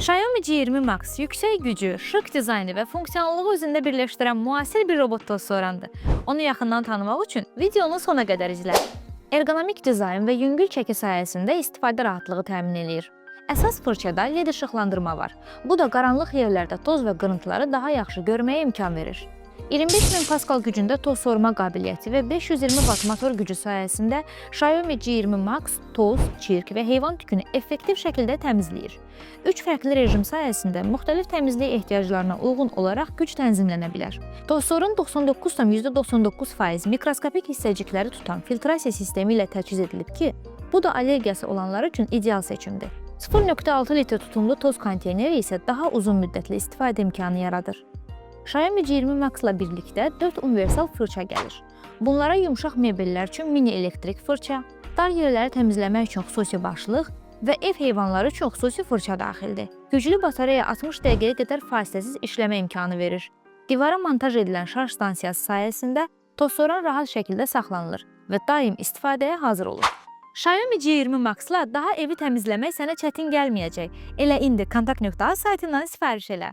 Xiaomi G20 Max yüksək gücü, şık dizaynı və funksionallığı özündə birləşdirən müasir bir robot toz-sorandır. Onu yaxından tanımaq üçün videonu sona qədər izlə. Ergonomik dizayn və yüngül çəki sayəsində istifadə rahatlığı təmin eləyir. Əsas fırçada LED işıqlandırma var. Bu da qaranlıq yerlərdə toz və qırıntıları daha yaxşı görməyə imkan verir. 25000 Pascal gücündə toz sorma qabiliyyəti və 520 Watt motor gücü sayəsində Xiaomi G20 Max toz, çirk və heyvan tükünü effektiv şəkildə təmizləyir. 3 fərqli rejim sayəsində müxtəlif təmizlik ehtiyaclarına uyğun olaraq güc tənzimlənə bilər. Tozsorun 99,99% mikroskopik hissəcikləri tutan filtrasiya sistemi ilə təchiz edilib ki, bu da allergiyası olanlar üçün ideal seçimdir. 0,6 litr tutumlu toz konteyneri isə daha uzun müddətli istifadə imkanı yaradır. Xiaomi G20 Max-la birlikdə 4 universal fırça gəlir. Bunlara yumşaq mebellər üçün mini elektrik fırça, dar yerləri təmizləmək üçün xüsusi başlıq və ev heyvanları üçün xüsusi fırça daxildir. Güclü batareya 60 dəqiqəyə qədər fasiləsiz işləmə imkanı verir. Divara montaj edilən şarj stansiyası sayəsində tozsoran rahat şəkildə saxlanılır və daim istifadəyə hazır olur. Xiaomi G20 Max-la daha evi təmizləmək sənə çətin gəlməyəcək. Elə indi kontakt.az saytından sifariş elə.